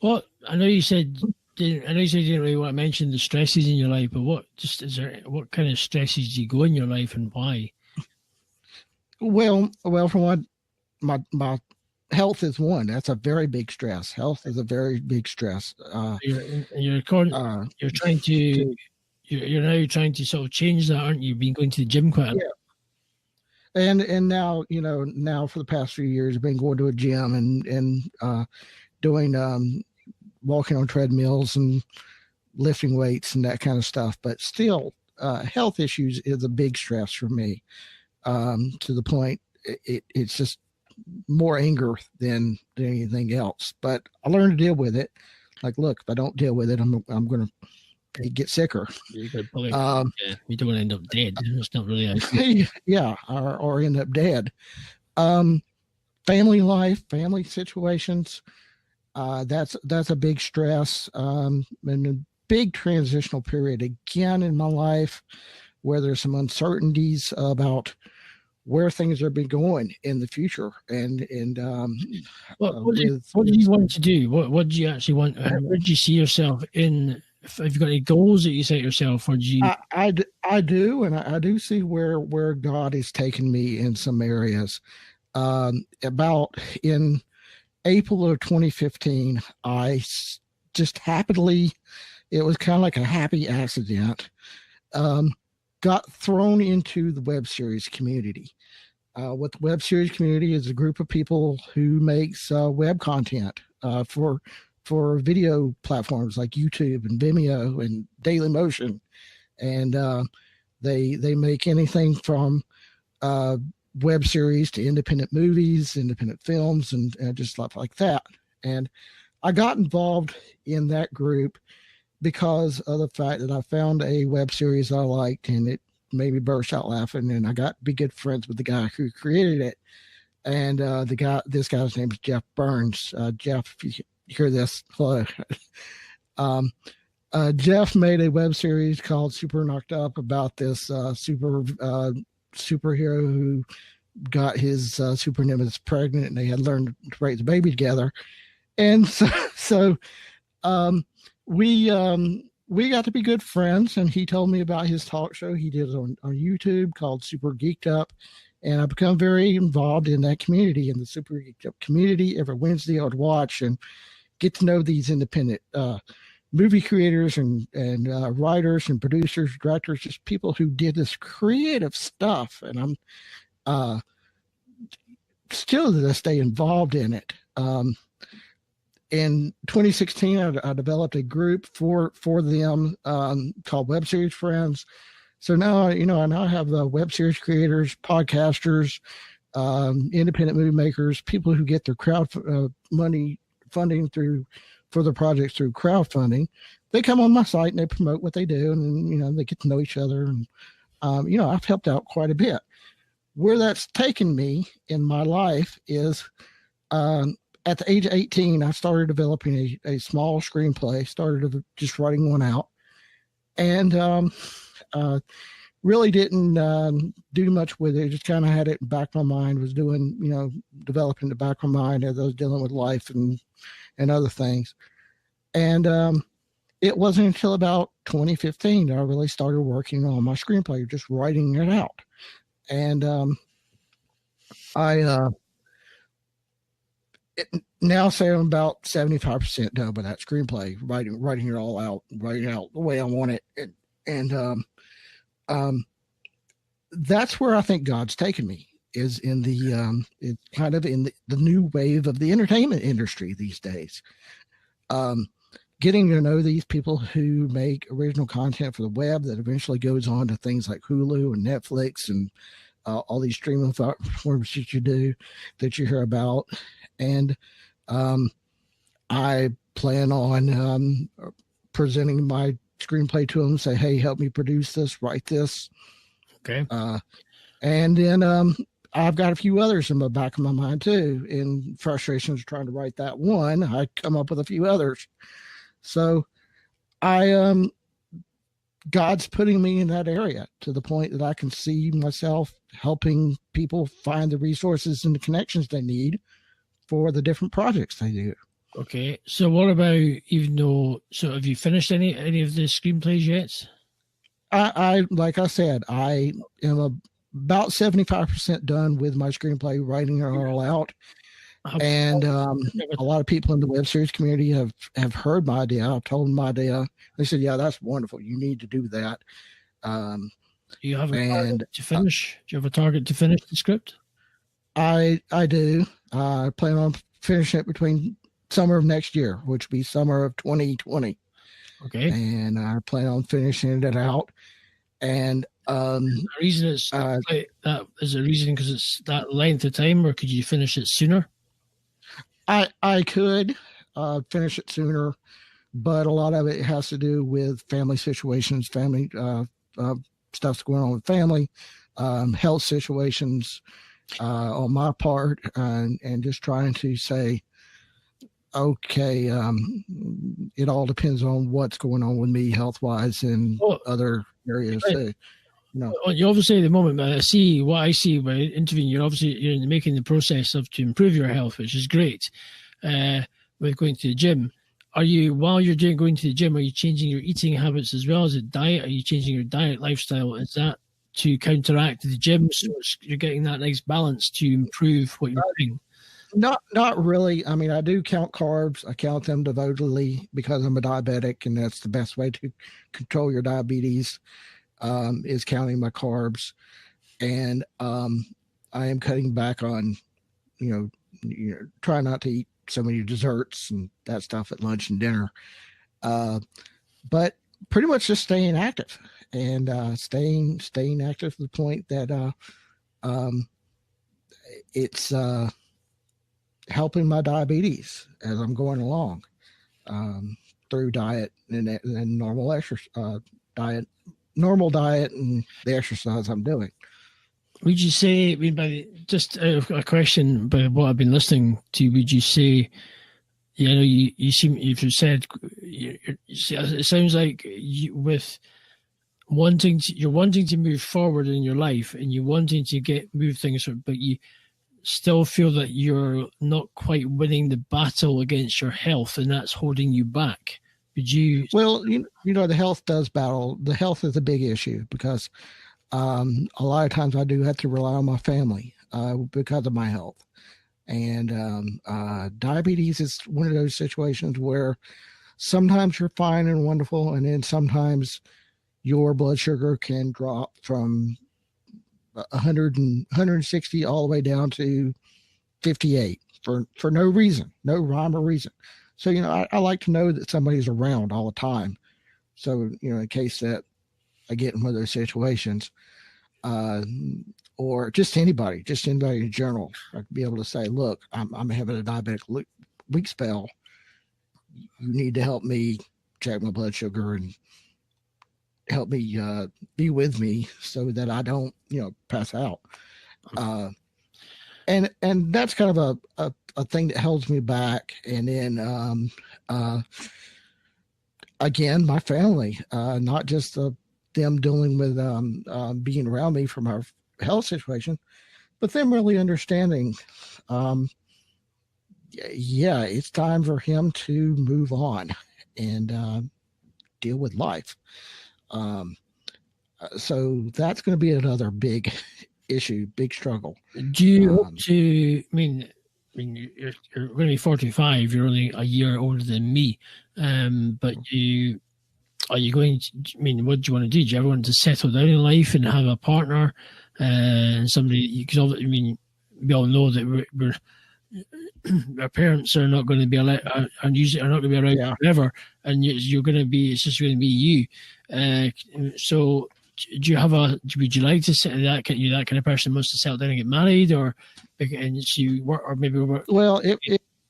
Well, I know you said you didn't really want to mention the stresses in your life, but what kind of stresses do you go in your life, and why? Well, for one, my health is one. That's a very big stress. Health is a very big stress. You're trying to. You're now trying to sort of change that, aren't you? You've been going to the gym quite a lot. And now, now for the past few years, I've been going to a gym and doing walking on treadmills and lifting weights and that kind of stuff. But still, health issues is a big stress for me, to the point it's just more anger than anything else. But I learned to deal with it. Like, look, if I don't deal with it, I'm going to get sicker. You don't want to end up dead. It's not really or end up dead. Family life, family situations, that's a big stress, and a big transitional period again in my life, where there's some uncertainties about where things are been going in the future. And what do you want to do? What do you actually want? Where do you see yourself in? Have you got any goals that you set yourself, or do you? I do, and I do see where God is taking me in some areas. About in April of 2015, I just happily, it was kind of like a happy accident. got thrown into the web series community. What the web series community is a group of people who makes web content for video platforms like YouTube and Vimeo and Dailymotion, and they make anything from web series to independent movies, independent films, and just stuff like that. And I got involved in that group because of the fact that I found a web series I liked, and it made me burst out laughing, and I got to be good friends with the guy who created it. And this guy's name is Jeff Burns. Jeff, if you hear this, hello. Jeff made a web series called Super Knocked Up about this superhero who got his super nemesis pregnant, and they had learned to raise the baby together. And so we got to be good friends, and he told me about his talk show he did on YouTube called Super Geeked Up, and I've become very involved in that community, in the Super Geeked Up community. Every Wednesday I would watch and get to know these independent movie creators and writers and producers, directors, just people who did this creative stuff, and I'm still to this day involved in it. In 2016, I developed a group for them called Web Series Friends. So now, I now have web series creators, podcasters, independent movie makers, people who get their crowd money funding for their projects through crowdfunding. They come on my site and they promote what they do, and they get to know each other. And I've helped out quite a bit. Where that's taken me in my life is at the age of 18, I started developing a small screenplay, started just writing one out, and really didn't do much with it. Just kind of had it in the back of my mind, was doing, developing the back of my mind as I was dealing with life and other things. And it wasn't until about 2015 that I really started working on my screenplay, just writing it out. And I now say I'm about 75% done with that screenplay, writing it all out, writing it out the way I want it. And that's where I think God's taken me, is in it's kind of in the new wave of the entertainment industry these days. Getting to know these people who make original content for the web that eventually goes on to things like Hulu and Netflix and all these streaming platforms that you hear about. And I plan on presenting my screenplay to them, say, hey, help me produce this, write this. Okay. And then I've got a few others in the back of my mind too. In frustrations trying to write that one, I come up with a few others. So God's putting me in that area to the point that I can see myself helping people find the resources and the connections they need for the different projects they do. Okay. So what about, have you finished any of the screenplays yet? I like I said, I am about 75% done with my screenplay, writing it all out. And a lot of people in the web series community have heard my idea. I've told them my idea. They said, yeah, that's wonderful. You need to do that. You have a target to finish? Do you have a target to finish the script? I do. I plan on finishing it between summer of next year, which would be summer of 2020. Okay. And I plan on finishing it out. And the reason it's like that, is a reason because it's that length of time, or could you finish it sooner? I could finish it sooner, but a lot of it has to do with family situations, family stuff's going on with family, health situations on my part, and just trying to say, okay, it all depends on what's going on with me health-wise and other areas too. You obviously at the moment, I see what I see by interviewing. You're making the process to improve your health, which is great. With going to the gym, while you're going to the gym, are you changing your eating habits as well as a diet? Are you changing your diet lifestyle? Is that to counteract the gym, so you're getting that nice balance to improve what you're doing? Not really. I mean, I do count carbs. I count them devotedly because I'm a diabetic, and that's the best way to control your diabetes. is counting my carbs, and I am cutting back on, try not to eat so many desserts and that stuff at lunch and dinner. But pretty much just staying active and staying active to the point that it's helping my diabetes as I'm going along through diet and normal exercise, normal diet and the exercise I'm doing. Would you say, I mean, just a question, by what I've been listening to, would you say, you seem, you've said, it sounds like you're wanting to move forward in your life and you're wanting to move things, but you still feel that you're not quite winning the battle against your health, and that's holding you back. Would you? Well, the health does battle. The health is a big issue because a lot of times I do have to rely on my family because of my health. And diabetes is one of those situations where sometimes you're fine and wonderful, and then sometimes your blood sugar can drop from 160 all the way down to 58 for no reason, no rhyme or reason. So, I like to know that somebody's around all the time. So, in case that I get in one of those situations, or just anybody in general, I could be able to say, look, I'm having a diabetic weak spell. You need to help me check my blood sugar and help me be with me so that I don't, pass out. And that's kind of a thing that holds me back. And then again, my family, not just them dealing with being around me from our health situation, but them really understanding, it's time for him to move on and deal with life. So that's going to be another big issue, big struggle. Do you hope to? I mean, you're going to be 45. You're only a year older than me, but are you going to? I mean, what do you want to do? Do you ever want to settle down in life and have a partner and somebody? Because we all know that we're our parents are not going to be allowed, and usually are not going to be around forever, and you're going to be. It's just going to be you. So, do you have would you like to set that kind of person wants to settle down and get married, or maybe work? Well, it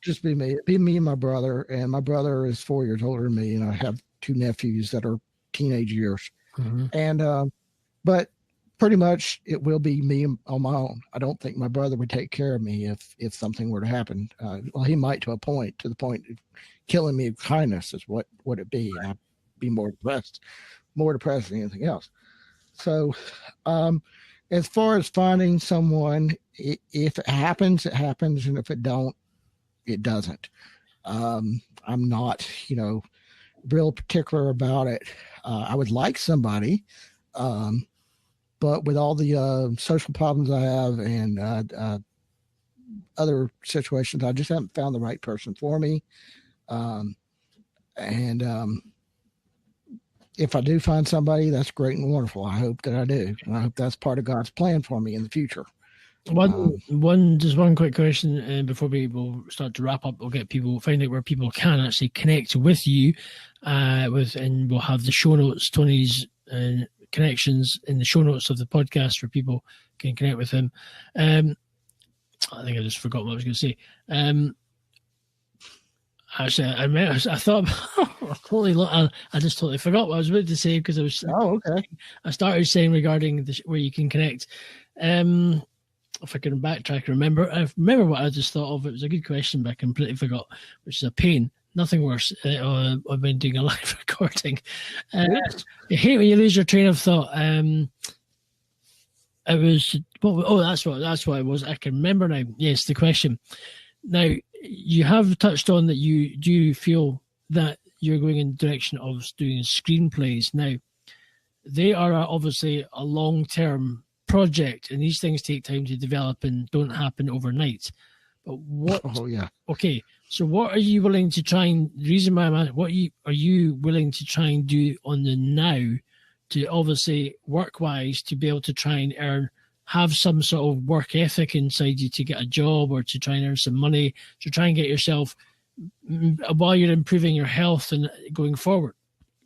just be me. It'd be me and my brother, and my brother is 4 years older than me, and I have 2 nephews that are teenage years, and but pretty much it will be me on my own. I don't think my brother would take care of me if something were to happen. Well, he might to the point of killing me with kindness is what would it be. I'd be more depressed than anything else. So as far as finding someone, if it happens, it happens. And if it don't, it doesn't. I'm not, real particular about it. I would like somebody, but with all the social problems I have and other situations, I just haven't found the right person for me. If I do find somebody, that's great and wonderful. I hope that I do. And I hope that's part of God's plan for me in the future. One quick question before we will start to wrap up. We'll find out where people can actually connect with you and we'll have the show notes, Tony's connections in the show notes of the podcast where people can connect with him. I think I just forgot what I was going to say. Actually, I thought I just totally forgot what I was about to say because I was. Oh, okay. I started saying regarding where you can connect. If I can backtrack, I remember what I just thought of. It was a good question, but I completely forgot, which is a pain. Nothing worse. I've been doing a live recording. You hate when you lose your train of thought. That's what it was. I can remember now. Yes, the question. Now, you have touched on that you do feel that you're going in the direction of doing screenplays. Now, they are obviously a long-term project, and these things take time to develop and don't happen overnight. But what? Oh, yeah. Okay, so what are you willing to try and? The reason why I'm asking, are you willing to try and do on the now to obviously work-wise to be able to try and have some sort of work ethic inside you to get a job or to try and earn some money, to try and get yourself while you're improving your health and going forward.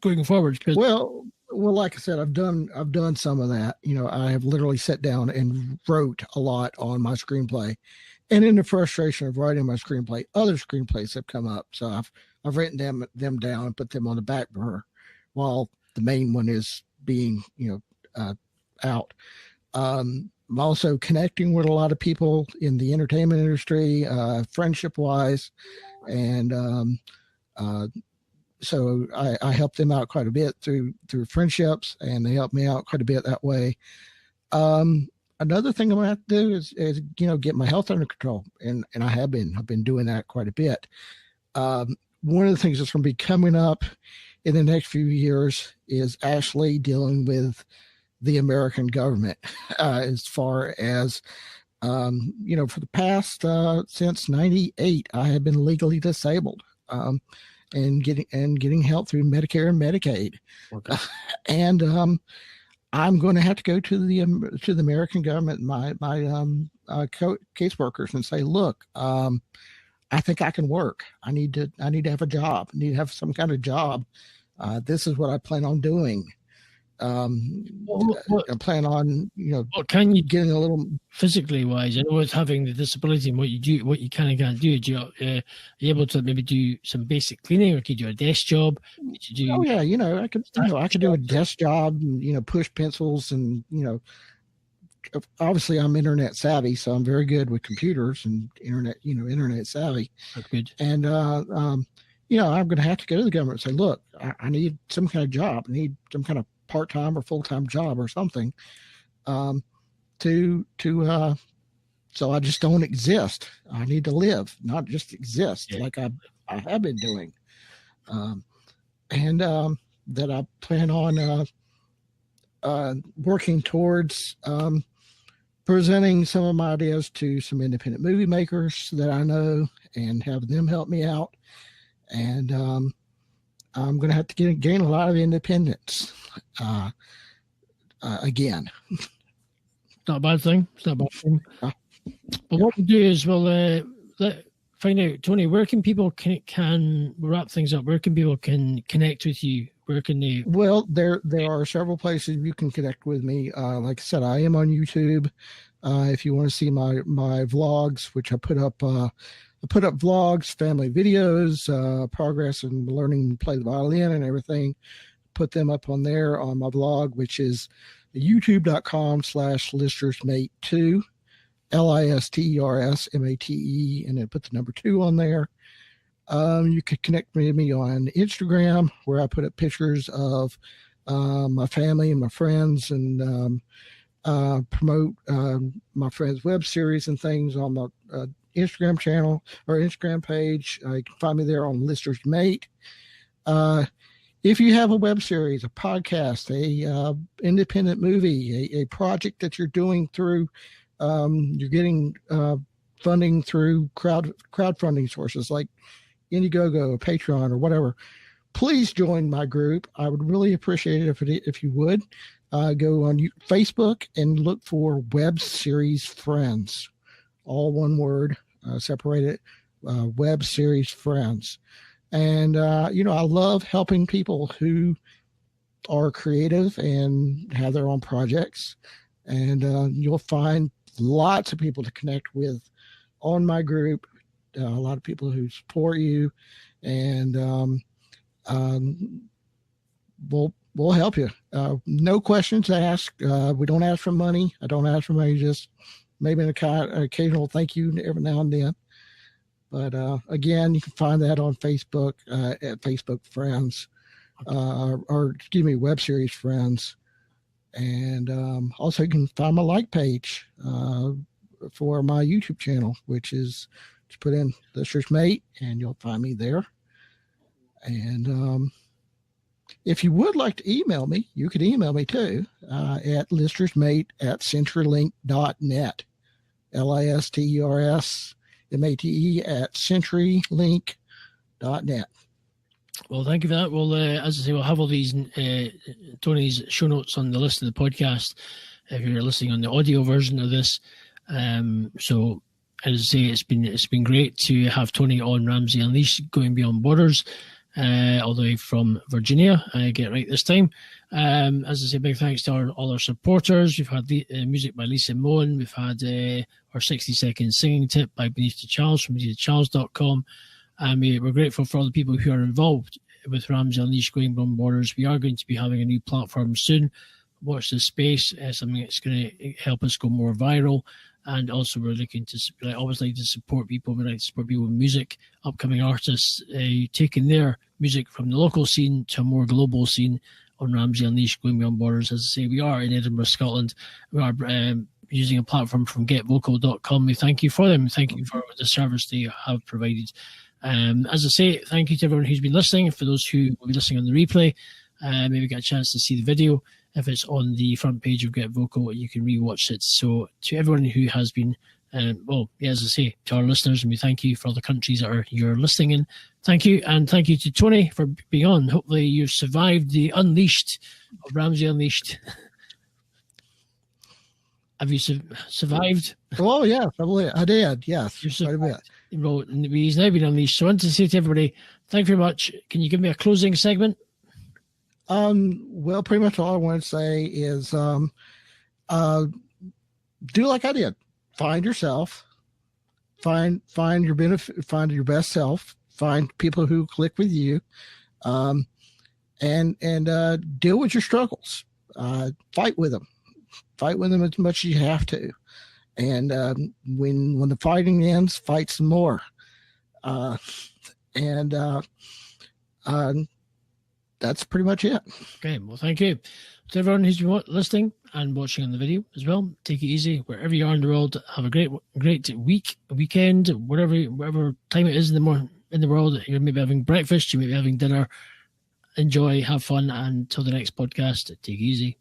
Well, like I said, I've done some of that. I have literally sat down and wrote a lot on my screenplay, and in the frustration of writing my screenplay, other screenplays have come up. So I've written them down and put them on the back burner while the main one is being out. I'm also connecting with a lot of people in the entertainment industry, friendship wise, and so I help them out quite a bit through friendships, and they help me out quite a bit that way. Another thing I'm going to have to do is get my health under control, and I've been doing that quite a bit. One of the things that's going to be coming up in the next few years is actually dealing with the American government, as far as for the past since '98, I have been legally disabled. And getting help through Medicare and Medicaid. Okay. And I'm going to have to go to the American government, my caseworkers, and say, look, I think I can work. I need to have a job. I need to have some kind of job. This is what I plan on doing. I plan on, what can you getting a little physically wise? I know with having the disability and what you can and can't do. Are you able to maybe do some basic cleaning, or could you do a desk job? Oh yeah, I could do a desk job, and, push pencils, and obviously I'm internet savvy, so I'm very good with computers and internet savvy. That's good. And I'm going to have to go to the government and say, look, I need some kind of job. I need some kind of part-time or full-time job or something, so I just don't exist. I need to live, not just exist, like I have been doing. And that I plan on working towards presenting some of my ideas to some independent movie makers that I know, and have them help me out. And I'm going to have to gain a lot of independence again. Not a bad thing. It's not a bad thing. But what we'll do is we'll find out, Tony, where can people can wrap things up? Where can people can connect with you? Where can they? Well, there are several places you can connect with me. Like I said, I am on YouTube. If you want to see my vlogs, which I put up vlogs, family videos, progress in learning to play the violin and everything. Put them up on there on my blog, which is youtube.com/listersmate2, LISTERSMATE, and then put the number 2 on there. You could connect with me on Instagram, where I put up pictures of my family and my friends, and promote my friends' web series and things on my Instagram channel or Instagram page. You can find me there on Listersmate. If you have a web series, a podcast, a independent movie, a project that you're doing through, you're getting funding through crowdfunding sources like Indiegogo or Patreon or whatever, please join my group. I would really appreciate it if you would. Go on Facebook and look for Web Series Friends. All one word, separated, Web Series Friends. And, I love helping people who are creative and have their own projects. And you'll find lots of people to connect with on my group, a lot of people who support you, and we'll help you. No questions asked. We don't ask for money. I don't ask for money, just maybe an occasional thank you every now and then. But again, you can find that on Facebook at Facebook Friends, Web Series Friends. And also you can find my like page for my YouTube channel, which is just put in Listersmate and you'll find me there. And if you would like to email me, you could email me too at listersmate@centurylink.net, LISTERSMATE@centurylink.net. Well, thank you for that. Well, as I say, we'll have all these Tony's show notes on the list of the podcast if you're listening on the audio version of this. So, as I say, it's been great to have Tony on Ramsay Unleashed, Going Beyond Borders, all the way from Virginia. I get it right this time. As I say, big thanks to all our supporters. We've had music by Lisa Moen. We've had our 60-second singing tip by BENITA Charles from BENITACharles.com. And we're grateful for all the people who are involved with Ramsay Unleashed, Going Beyond Borders. We are going to be having a new platform soon. Watch this space, something that's going to help us go more viral. And also we're looking to, I always like to support people. We like to support people with music, upcoming artists, taking their music from the local scene to a more global scene on Ramsay Unleashed, Going Beyond Borders. As I say, we are in Edinburgh, Scotland. We are using a platform from getvocal.com. We thank you for them. Thank you for the service they have provided. As I say, thank you to everyone who's been listening. For those who will be listening on the replay, maybe get a chance to see the video. If it's on the front page of Get Vocal, you can rewatch it. So to everyone who has been, as I say, to our listeners, and we thank you for all the countries that you're listening in. Thank you, and thank you to Tony for being on. Hopefully you've survived the Unleashed of Ramsay Unleashed. Have you survived? Oh, yeah, I did, yes. Well, he's now been unleashed. So I want to say to everybody, thank you very much. Can you give me a closing segment? Well, pretty much all I want to say is do like I did. Find yourself. Find your benefit. Find your best self. Find people who click with you, and deal with your struggles. Fight with them. Fight with them as much as you have to. And when the fighting ends, fight some more. That's pretty much it. Okay, well, thank you. To everyone who's been listening and watching on the video as well, take it easy. Wherever you are in the world, have a great weekend, whatever time it is in the world. You're maybe having breakfast, you may be having dinner. Enjoy, have fun, and until the next podcast, take it easy.